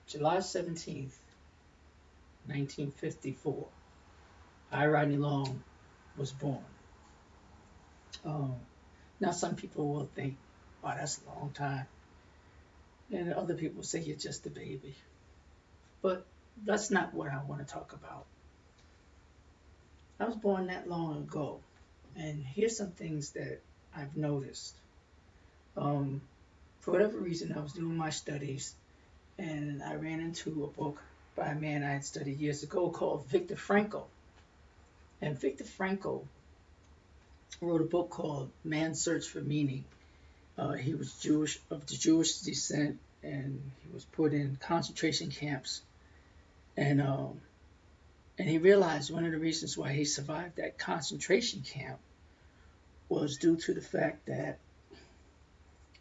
July 17th, 1954, I, Rodney Long, was born. Um, Now, some people will think, oh, that's a long time. And other people say you're just a baby. But that's not what I want to talk about. I was born that long ago. And here's some things that I've noticed. Um, for whatever reason, I was doing my studies and I ran into a book by a man I had studied years ago called Viktor Frankl. And Viktor Frankl wrote a book called Man's Search for Meaning. He was Jewish, of the Jewish descent, and he was put in concentration camps. And and he realized one of the reasons why he survived that concentration camp was due to the fact that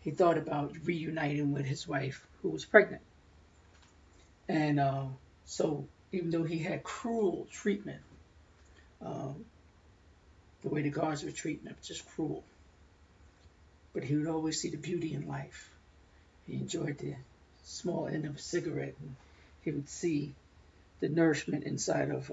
he thought about reuniting with his wife, who was pregnant. And so, even though he had cruel treatment, um, the way the guards were treating him, just cruel. But he would always see the beauty in life. He enjoyed the small end of a cigarette, and he would see the nourishment inside of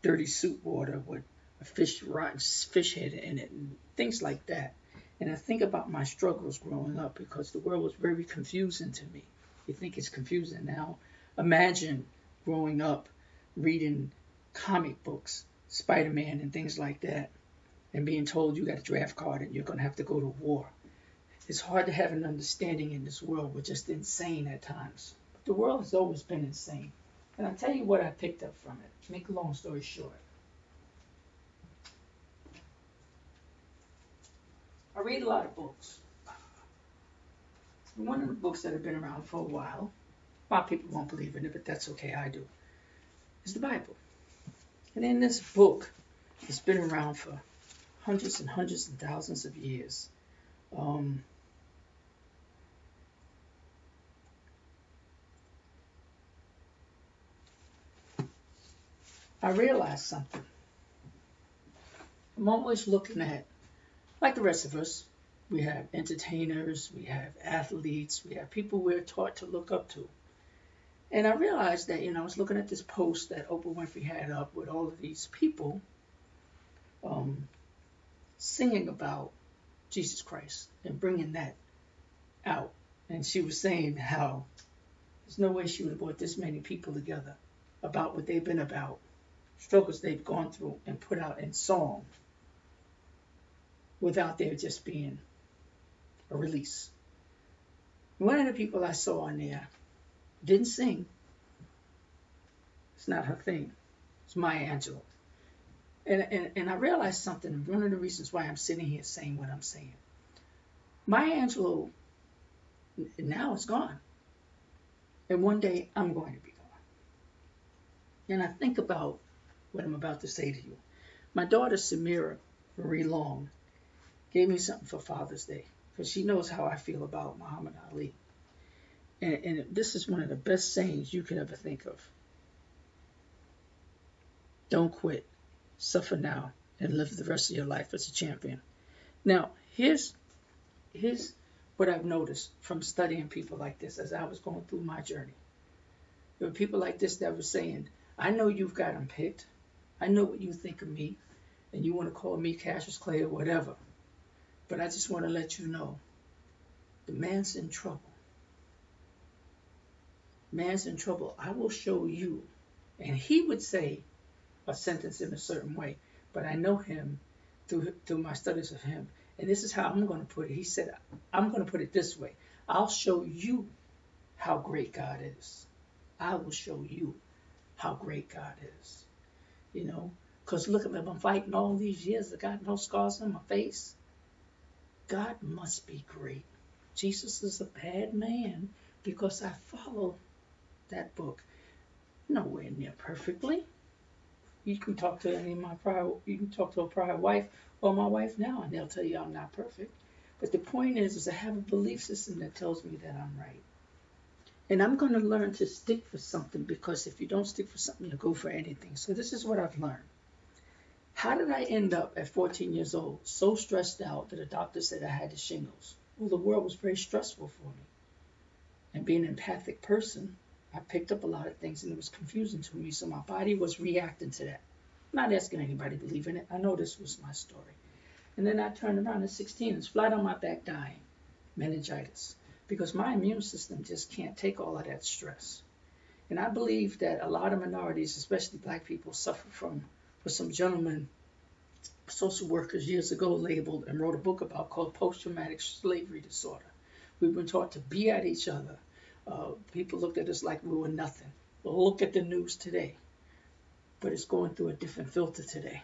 dirty soup water with a rotten fish head in it, and things like that. And I think about my struggles growing up because the world was very confusing to me. You think it's confusing now? Imagine growing up reading comic books, Spider-Man and things like that, and being told you got a draft card and you're going to have to go to war. It's hard to have an understanding in this world. We're just insane at times. But the world has always been insane. And I'll tell you what I picked up from it. Make a long story short. I read a lot of books. One of the books that have been around for a while, a lot of people won't believe in it, but that's okay, I do, is the Bible. And in this book, it's been around for hundreds and hundreds and thousands of years. I realized something. I'm always looking at, like the rest of us, we have entertainers, we have athletes, we have people we're taught to look up to. And I realized that, I was looking at this post that Oprah Winfrey had up with all of these people singing about Jesus Christ and bringing that out. And she was saying how there's no way she would have brought this many people together about what they've been about, struggles they've gone through, and put out in song without there just being a release. One of the people I saw on there didn't sing. It's not her thing. It's Maya Angelou. And I realized something. One of the reasons why I'm sitting here saying what I'm saying. Maya Angelou now is gone. And one day I'm going to be gone. And I think about what I'm about to say to you. My daughter Samira Marie Long gave me something for Father's Day because she knows how I feel about Muhammad Ali. And this is one of the best sayings you could ever think of. Don't quit. Suffer now and live the rest of your life as a champion. Now, here's what I've noticed from studying people like this as I was going through my journey. There were people like this that were saying, I know you've got them picked. I know what you think of me, and you want to call me Cassius Clay or whatever. But I just want to let you know, the man's in trouble. Man's in trouble. I will show you. And he would say a sentence in a certain way, but I know him through my studies of him. And this is how I'm going to put it. He said, I'm going to put it this way. I'll show you how great God is. I will show you how great God is. Because look at me, I've been fighting all these years. I got no scars on my face. God must be great. Jesus is a bad man because I follow that book. Nowhere near perfectly. You can talk to you can talk to a prior wife or my wife now, and they'll tell you I'm not perfect. But the point is I have a belief system that tells me that I'm right. And I'm going to learn to stick for something, because if you don't stick for something, you'll go for anything. So this is what I've learned. How did I end up at 14 years old so stressed out that the doctor said I had the shingles? Well, the world was very stressful for me. And being an empathic person, I picked up a lot of things and it was confusing to me. So my body was reacting to that. I'm not asking anybody to believe in it. I know this was my story. And then I turned around at 16 and was flat on my back dying, meningitis, because my immune system just can't take all of that stress. And I believe that a lot of minorities, especially black people, suffer from what some gentlemen, social workers years ago labeled and wrote a book about called post-traumatic slavery disorder. We've been taught to be at each other. People looked at us like we were nothing. Well, look at the news today. But it's going through a different filter today.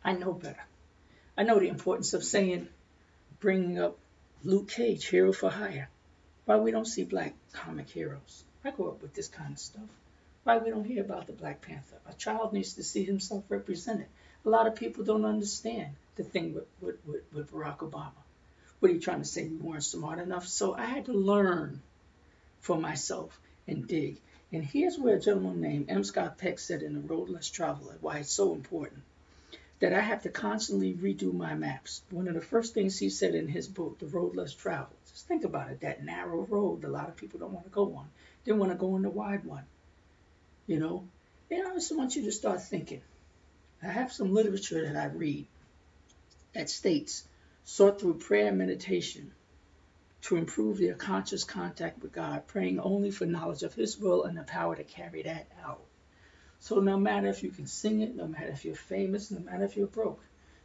I know better. I know the importance of saying, bringing up Luke Cage, Hero for Hire. Why we don't see black comic heroes. I grew up with this kind of stuff. Why we don't hear about the Black Panther. A child needs to see himself represented. A lot of people don't understand the thing with Barack Obama. What are you trying to say? We weren't smart enough? So I had to learn for myself and dig. And here's where a gentleman named M. Scott Peck said in The Road Less Traveled, why it's so important, that I have to constantly redo my maps. One of the first things he said in his book, The Road Less Traveled, just think about it, that narrow road a lot of people don't want to go on. They want to go on the wide one, you know. And I just want you to start thinking. I have some literature that I read that states, sought through prayer and meditation, to improve their conscious contact with God, praying only for knowledge of His will and the power to carry that out. So no matter if you can sing it, no matter if you're famous, no matter if you're broke,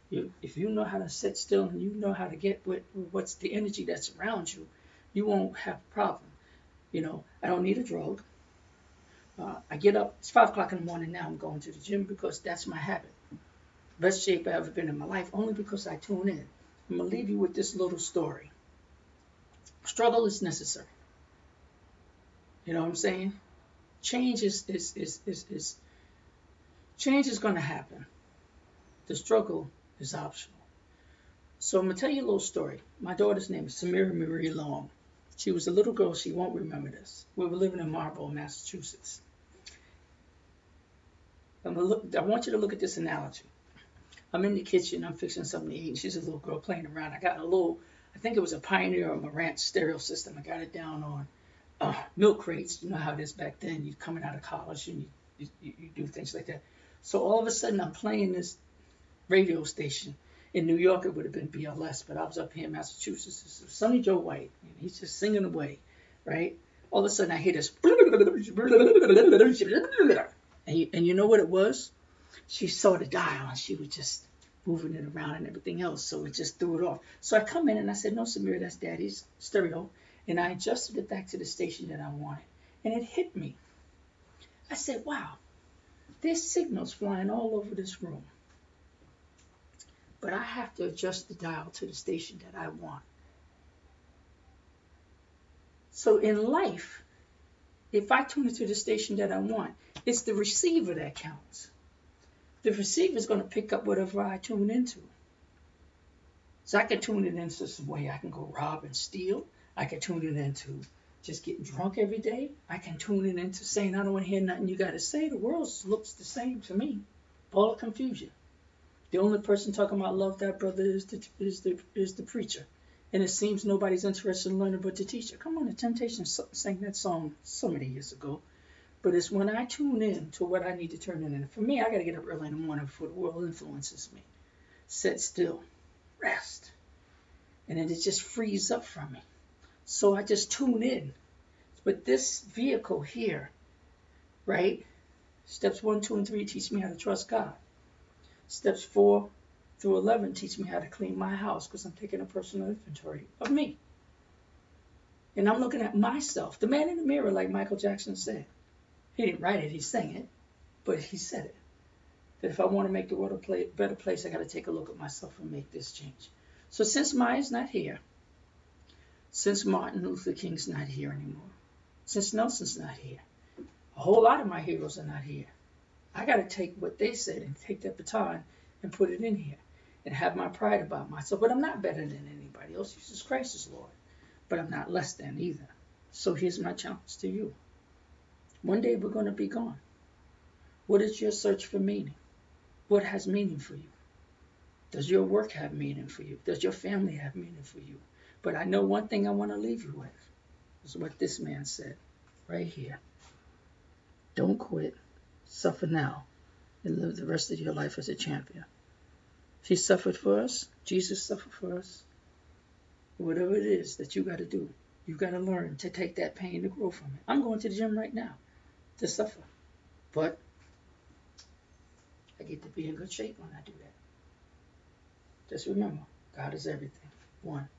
if you know how to sit still and you know how to get what's the energy that's around you, you won't have a problem. You know, I don't need a drug. I get up, it's 5 o'clock in the morning now, I'm going to the gym because that's my habit. Best shape I've ever been in my life, only because I tune in. I'm going to leave you with this little story. Struggle is necessary. You know what I'm saying? Change change is going to happen. The struggle is optional. So I'm going to tell you a little story. My daughter's name is Samira Marie Long. She was a little girl. She won't remember this. We were living in Marlborough, Massachusetts. I want you to look at this analogy. I'm in the kitchen. I'm fixing something to eat. And she's a little girl playing around. I got a little, I think it was a Pioneer or Marantz stereo system. I got it down on milk crates. You know how it is back then. You're coming out of college and you do things like that. So all of a sudden, I'm playing this radio station. In New York, it would have been BLS, but I was up here in Massachusetts. This is Sonny Joe White, and he's just singing away, right? All of a sudden, I hear this, and you know what it was? She saw the dial, and she was just moving it around and everything else, so it just threw it off. So I come in, and I said, no, Samir, that's Daddy's stereo, and I adjusted it back to the station that I wanted, and it hit me. I said, wow, there's signals flying all over this room. But I have to adjust the dial to the station that I want. So in life, if I tune into the station that I want, it's the receiver that counts. The receiver is going to pick up whatever I tune into. So I can tune it into some way. I can go rob and steal. I can tune it into just getting drunk every day. I can tune it into saying, I don't want to hear nothing you got to say. The world looks the same to me. All of confusion. The only person talking about love that brother is the preacher. And it seems nobody's interested in learning but the teacher. Come on, the Temptations sang that song so many years ago. But it's when I tune in to what I need to turn in. And for me, I got to get up early in the morning before the world influences me. Sit still. Rest. And then it just frees up from me. So I just tune in. But this vehicle here, right? Steps 1, 2, and 3 teach me how to trust God. Steps 4 through 11 teach me how to clean my house because I'm taking a personal inventory of me. And I'm looking at myself, the man in the mirror, like Michael Jackson said. He didn't write it, he sang it, but he said it. That if I want to make the world a better place, I got to take a look at myself and make this change. So since Maya's not here, since Martin Luther King's not here anymore, since Nelson's not here, a whole lot of my heroes are not here. I got to take what they said and take that baton and put it in here and have my pride about myself. But I'm not better than anybody else. Jesus Christ is Lord. But I'm not less than either. So here's my challenge to you. One day we're going to be gone. What is your search for meaning? What has meaning for you? Does your work have meaning for you? Does your family have meaning for you? But I know one thing I want to leave you with is what this man said right here. Don't quit. Suffer now and live the rest of your life as a champion. She suffered for us. Jesus suffered for us. Whatever it is that you got to do, you got to learn to take that pain to grow from it. I'm going to the gym right now to suffer. But I get to be in good shape when I do that. Just remember, God is everything. One.